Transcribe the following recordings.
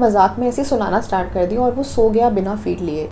मजाक में ऐसे सुनाना स्टार्ट कर दिया और वो सो गया बिना फीड लिए।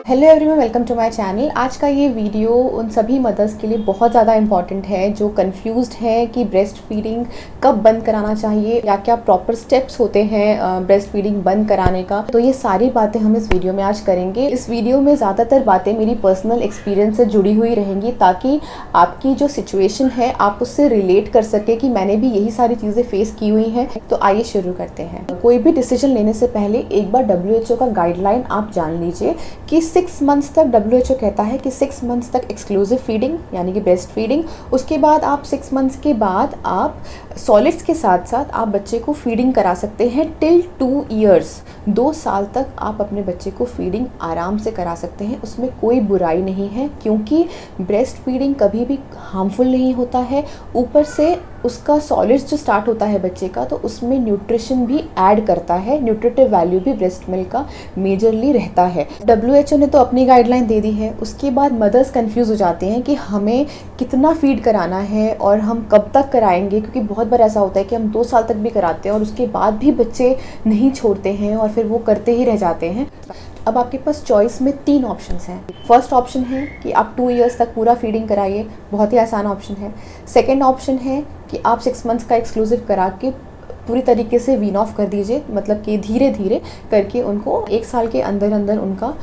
Hello everyone, welcome to my channel. आज का ये वीडियो उन सभी मदर्स के लिए बहुत ज़्यादा इंपॉर्टेंट है जो कंफ्यूज्ड है कि ब्रेस्ट फीडिंग कब बंद कराना चाहिए या क्या प्रॉपर स्टेप्स होते हैं ब्रेस्ट फीडिंग बंद कराने का। तो ये सारी बातें हम इस वीडियो में आज करेंगे। इस वीडियो में ज़्यादातर बातें मेरी पर्सनल एक्सपीरियंस से जुड़ी हुई रहेंगी ताकि आपकी जो सिचुएशन है आप उससे रिलेट कर सके कि मैंने भी यही सारी चीज़ें फेस की हुई हैं। तो आइए शुरू करते हैं। कोई भी डिसीजन लेने से पहले एक बार WHO का गाइडलाइन आप जान लीजिए कि 6 मंथ्स तक WHO कहता है कि 6 मंथ्स तक एक्सक्लूसिव फीडिंग यानी कि ब्रेस्ट फीडिंग। उसके बाद आप 6 मंथ्स के बाद आप सॉलिड्स के साथ साथ आप बच्चे को फीडिंग करा सकते हैं टिल 2 ईयर्स। 2 साल तक आप अपने बच्चे को फीडिंग आराम से करा सकते हैं, उसमें कोई बुराई नहीं है क्योंकि ब्रेस्ट फीडिंग कभी भी हार्मफुल नहीं होता है। ऊपर से उसका सॉलिड्स जो स्टार्ट होता है बच्चे का तो उसमें न्यूट्रिशन भी ऐड करता है, न्यूट्रिटिव वैल्यू भी ब्रेस्ट मिल्क का मेजरली रहता है। WHO ने तो अपनी गाइडलाइन दे दी है। उसके बाद मदर्स कंफ्यूज हो जाते हैं कि हमें कितना फीड कराना है और हम कब तक कराएंगे, क्योंकि बहुत बार ऐसा होता है कि हम 2 साल तक भी कराते हैं और उसके बाद भी बच्चे नहीं छोड़ते हैं और फिर वो करते ही रह जाते हैं। अब आपके पास चॉइस में 3 ऑप्शंस हैं। फर्स्ट ऑप्शन है कि आप 2 ईयर्स तक पूरा फीडिंग कराइए, बहुत ही आसान ऑप्शन है। सेकेंड ऑप्शन है कि आप 6 मंथ्स का एक्सक्लूसिव करा के पूरी तरीके से वीन ऑफ कर दीजिए, मतलब कि धीरे धीरे करके उनको 1 साल के अंदर अंदर उनका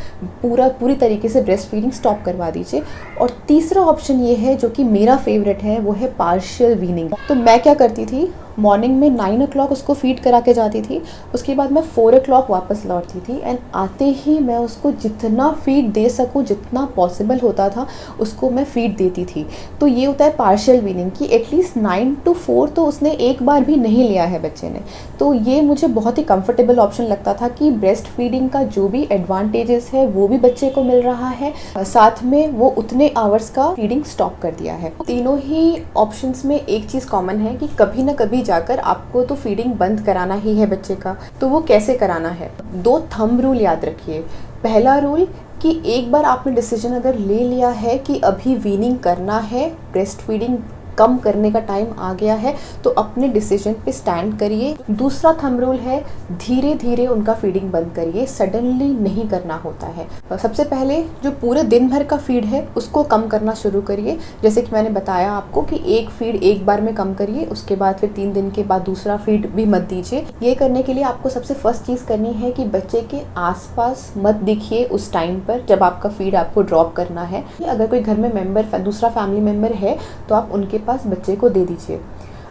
पूरी तरीके से ब्रेस्ट फीडिंग स्टॉप करवा दीजिए। और तीसरा ऑप्शन ये है जो कि मेरा फेवरेट है, वो है पार्शियल वीनिंग। तो मैं क्या करती थी, मॉर्निंग में 9 o'clock उसको फीड करा के जाती थी, उसके बाद मैं 4 o'clock वापस लौटती थी एंड आते ही मैं उसको जितना फीड दे सकूँ, जितना पॉसिबल होता था उसको मैं फीड देती थी। तो ये होता है पार्शियल वीनिंग कि एटलीस्ट 9 to 4 तो उसने एक बार भी नहीं लिया है बच्चे ने। तो ये मुझे बहुत ही कंफर्टेबल ऑप्शन लगता था कि ब्रेस्ट फीडिंग का जो भी एडवांटेजेस है वो भी बच्चे को मिल रहा है, साथ में वो उतने आवर्स का फीडिंग स्टॉप कर दिया है। तीनों ही ऑप्शंस में एक चीज़ कॉमन है कि कभी ना कभी जाकर आपको तो फीडिंग बंद कराना ही है बच्चे का। तो वो कैसे कराना है? 2 थंब रूल याद रखिए। पहला रूल कि एक बार आपने डिसीजन अगर ले लिया है कि अभी वीनिंग करना है, ब्रेस्ट फीडिंग कम करने का टाइम आ गया है, तो अपने डिसीजन पे स्टैंड करिए। दूसरा थंब रूल है धीरे धीरे उनका फीडिंग बंद करिए, सडनली नहीं करना होता है। सबसे पहले जो पूरे दिन भर का फीड है उसको कम करना शुरू करिए। जैसे कि मैंने बताया आपको कि एक फीड एक बार में कम करिए, उसके बाद फिर 3 दिन के बाद दूसरा फीड भी मत दीजिए। ये करने के लिए आपको सबसे फर्स्ट चीज़ करनी है कि बच्चे के आसपास मत दिखिए उस टाइम पर जब आपका फीड आपको ड्रॉप करना है। अगर कोई घर में दूसरा फैमिली मेम्बर है तो आप उनके पास बच्चे को दे दीजिए।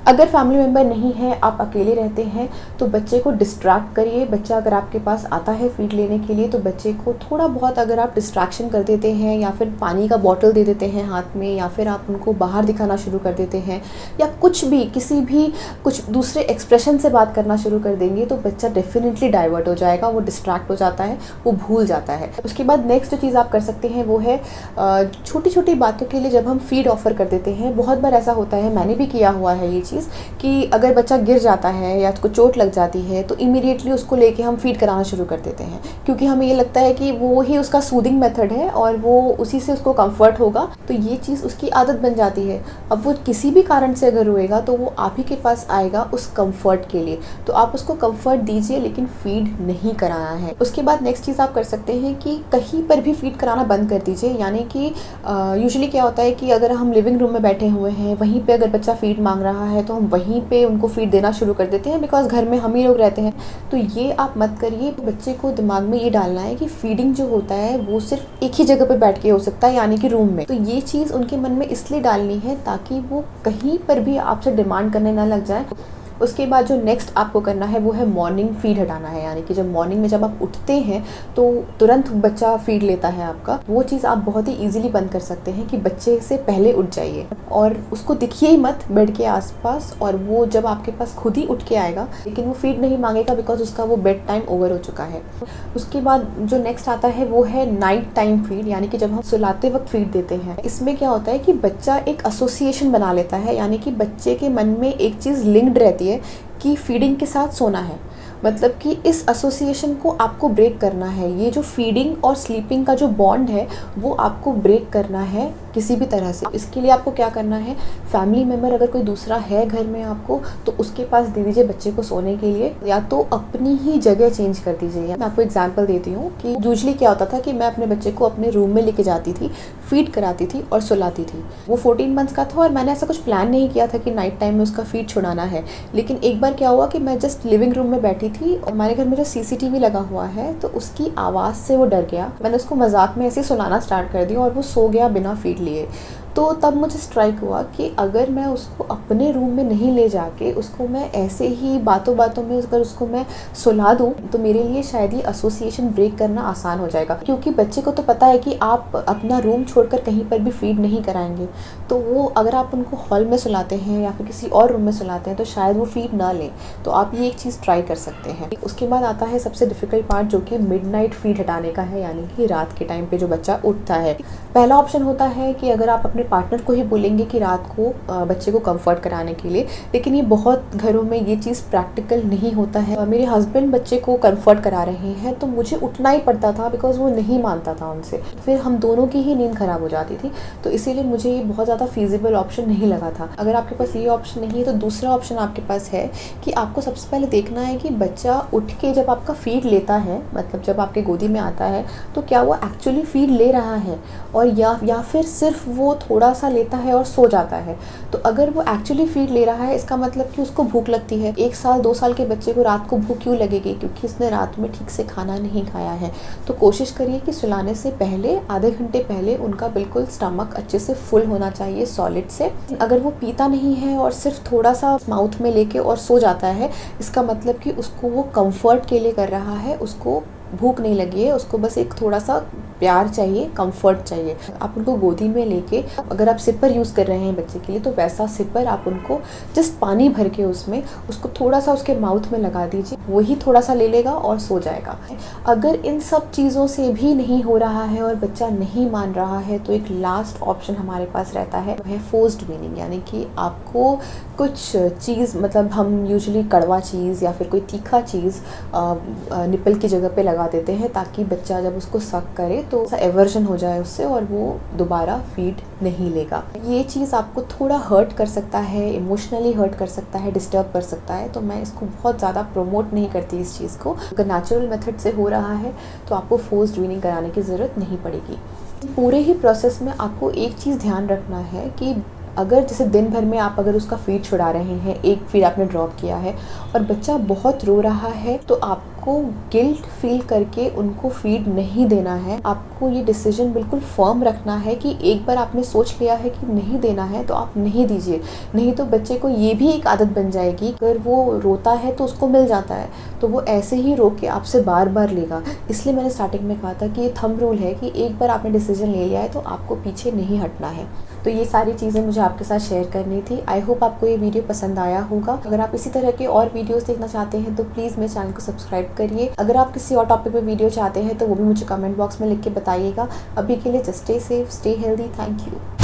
अगर फैमिली मेम्बर नहीं है, आप अकेले रहते हैं, तो बच्चे को डिस्ट्रैक्ट करिए। बच्चा अगर आपके पास आता है फीड लेने के लिए तो बच्चे को थोड़ा बहुत अगर आप डिस्ट्रैक्शन कर देते हैं या फिर पानी का बॉटल दे देते हैं हाथ में, या फिर आप उनको बाहर दिखाना शुरू कर देते हैं, या कुछ दूसरे एक्सप्रेशन से बात करना शुरू कर देंगे, तो बच्चा डेफिनेटली डाइवर्ट हो जाएगा, वो डिस्ट्रैक्ट हो जाता है, वो भूल जाता है। उसके बाद नेक्स्ट जो चीज़ आप कर सकते हैं वो है छोटी छोटी बातों के लिए जब हम फीड ऑफर कर देते हैं, बहुत बार ऐसा होता है, मैंने भी किया हुआ है ये कि अगर बच्चा गिर जाता है या उसको चोट लग जाती है तो इमीडिएटली उसको लेके हम फीड कराना शुरू कर देते हैं, क्योंकि हमें ये लगता है कि वो ही उसका सूदिंग मेथड है और वो उसी से उसको कंफर्ट होगा। तो ये चीज़ उसकी आदत बन जाती है। अब वो किसी भी कारण से अगर रोएगा तो वो आप ही के पास आएगा उस कंफर्ट के लिए, तो आप उसको कंफर्ट दीजिए लेकिन फीड नहीं कराना है। उसके बाद नेक्स्ट चीज़ आप कर सकते हैं कि कहीं पर भी फीड कराना बंद कर दीजिए। यानी कि यूजुअली क्या होता है कि अगर हम लिविंग रूम में बैठे हुए हैं, वहीं पर अगर बच्चा फीड मांग रहा है तो हम वहीं पे उनको फीड देना शुरू कर देते हैं, बिकॉज घर में हम ही लोग रहते हैं। तो ये आप मत करिए। बच्चे को दिमाग में ये डालना है कि फीडिंग जो होता है वो सिर्फ एक ही जगह पे बैठ के हो सकता है, यानी कि रूम में। तो ये चीज़ उनके मन में इसलिए डालनी है ताकि वो कहीं पर भी आपसे डिमांड करने ना लग जाए। उसके बाद जो नेक्स्ट आपको करना है वो है मॉर्निंग फीड हटाना है। यानी कि जब मॉर्निंग में जब आप उठते हैं तो तुरंत बच्चा फीड लेता है आपका, वो चीज़ आप बहुत ही इजीली बंद कर सकते हैं कि बच्चे से पहले उठ जाइए और उसको दिखिए ही मत बेड के आसपास, और वो जब आपके पास खुद ही उठ के आएगा लेकिन वो फीड नहीं मांगेगा बिकॉज उसका वो बेड टाइम ओवर हो चुका है। उसके बाद जो नेक्स्ट आता है वो है नाइट टाइम फीड, यानी कि जब हम सुलाते वक्त फीड देते हैं। इसमें क्या होता है कि बच्चा एक एसोसिएशन बना लेता है, यानी कि बच्चे के मन में एक चीज़ लिंक्ड रहती है कि फीडिंग के साथ सोना है, मतलब कि इस एसोसिएशन को आपको ब्रेक करना है। ये जो फीडिंग और स्लीपिंग का जो बॉन्ड है वो आपको ब्रेक करना है किसी भी तरह से। इसके लिए आपको क्या करना है, फैमिली मेम्बर अगर कोई दूसरा है घर में आपको, तो उसके पास दे दीजिए बच्चे को सोने के लिए, या तो अपनी ही जगह चेंज कर दीजिए। मैं आपको एग्जांपल देती हूँ कि यूजुअली क्या होता था कि मैं अपने बच्चे को अपने रूम में लेके जाती थी, फीड कराती थी और सुलाती थी। वो 14 मंथ्स का था और मैंने ऐसा कुछ प्लान नहीं किया था कि नाइट टाइम में उसका फीड छुड़ाना है। लेकिन एक बार क्या हुआ कि मैं जस्ट लिविंग रूम में बैठी थी और हमारे घर में जो सीसीटीवी लगा हुआ है तो उसकी आवाज़ से वो डर गया। मैंने उसको मजाक में ऐसे सुलाना स्टार्ट कर दिया और वो सो गया बिना फीड लिए। तो तब मुझे स्ट्राइक हुआ कि अगर मैं उसको अपने रूम में नहीं ले जाके उसको मैं ऐसे ही बातों बातों में अगर उसको मैं सुला दूँ तो मेरे लिए शायद ये एसोसिएशन ब्रेक करना आसान हो जाएगा। क्योंकि बच्चे को तो पता है कि आप अपना रूम छोड़कर कहीं पर भी फीड नहीं कराएंगे, तो वो अगर आप उनको हॉल में सुलाते हैं या फिर किसी और रूम में सुलाते हैं तो शायद वो फीड ना लें। तो आप ये एक चीज़ ट्राई कर सकते हैं। उसके बाद आता है सबसे डिफ़िकल्ट पार्ट, जो कि मिडनाइट फीड हटाने का है, यानी कि रात के टाइम पे जो बच्चा उठता है। पहला ऑप्शन होता है कि अगर आप अपने पार्टनर को ही बोलेंगे कि रात को बच्चे को कंफर्ट कराने के लिए, लेकिन ये बहुत घरों में ये चीज़ प्रैक्टिकल नहीं होता है। मेरे हस्बैंड बच्चे को कंफर्ट करा रहे हैं तो मुझे उठना ही पड़ता था बिकॉज वो नहीं मानता था उनसे, फिर हम दोनों की ही नींद खराब हो जाती थी। तो इसीलिए मुझे ये बहुत ज़्यादा फीजिबल ऑप्शन नहीं लगा था। अगर आपके पास ये ऑप्शन नहीं है तो दूसरा ऑप्शन आपके पास है कि आपको सबसे पहले देखना है कि बच्चा उठ के जब आपका फीड लेता है, मतलब जब आपके गोदी में आता है, तो क्या वो एक्चुअली फीड ले रहा है और या फिर सिर्फ वो थोड़ा सा लेता है और सो जाता है। तो अगर वो एक्चुअली फीड ले रहा है इसका मतलब कि उसको भूख लगती है। 1 साल 2 साल के बच्चे को रात को भूख क्यों लगेगी? क्योंकि उसने रात में ठीक से खाना नहीं खाया है। तो कोशिश करिए कि सुलाने से पहले आधे घंटे पहले उनका बिल्कुल स्टमक अच्छे से फुल होना चाहिए सॉलिड से। अगर वो पीता नहीं है और सिर्फ थोड़ा सा माउथ में लेके और सो जाता है, इसका मतलब कि उसको वो कंफर्ट के लिए कर रहा है, उसको भूख नहीं लगी है, उसको बस एक थोड़ा सा प्यार चाहिए, कंफर्ट चाहिए। आप उनको गोदी में लेके, अगर आप सिपर यूज़ कर रहे हैं बच्चे के लिए तो वैसा सिपर आप उनको जस्ट पानी भर के उसमें उसको थोड़ा सा उसके माउथ में लगा दीजिए, वही थोड़ा सा ले लेगा और सो जाएगा। अगर इन सब चीज़ों से भी नहीं हो रहा है और बच्चा नहीं मान रहा है तो एक लास्ट ऑप्शन हमारे पास रहता है, वो है फोर्स्ड वीनिंग। यानी कि आपको कुछ चीज़, मतलब हम यूजुअली कड़वा चीज़ या फिर कोई तीखा चीज़ निपल की जगह पे लगा देते हैं ताकि बच्चा जब उसको सक करे तो एवर्जन हो जाए उससे और वो दोबारा फीड नहीं लेगा। ये चीज़ आपको थोड़ा हर्ट कर सकता है, इमोशनली हर्ट कर सकता है, डिस्टर्ब कर सकता है। तो मैं इसको बहुत ज़्यादा प्रमोट नहीं करती इस चीज़ को। अगर नेचुरल मेथड से हो रहा है तो आपको फोर्स्ड वीनिंग कराने की ज़रूरत नहीं पड़ेगी। पूरे ही प्रोसेस में आपको एक चीज़ ध्यान रखना है कि अगर जैसे दिन भर में आप अगर उसका फीड छुड़ा रहे हैं, एक फीड आपने ड्रॉप किया है और बच्चा बहुत रो रहा है, तो आपको गिल्ट फील करके उनको फीड नहीं देना है। आपको ये डिसीजन बिल्कुल फर्म रखना है कि एक बार आपने सोच लिया है कि नहीं देना है तो आप नहीं दीजिए। नहीं तो बच्चे को ये भी एक आदत बन जाएगी, अगर वो रोता है तो उसको मिल जाता है तो वो ऐसे ही रो के आपसे बार बार लेगा। इसलिए मैंने स्टार्टिंग में कहा था कि ये थंब रूल है कि एक बार आपने डिसीजन ले लिया है तो आपको पीछे नहीं हटना है। तो ये सारी चीज़ें मुझे आपके साथ शेयर करनी थी। आई होप आपको ये वीडियो पसंद आया होगा। अगर आप इसी तरह के और वीडियोस देखना चाहते हैं तो प्लीज़ मेरे चैनल को सब्सक्राइब करिए। अगर आप किसी और टॉपिक पे वीडियो चाहते हैं तो वो भी मुझे कमेंट बॉक्स में लिख के बताइएगा। अभी के लिए just stay safe, stay healthy. Thank you.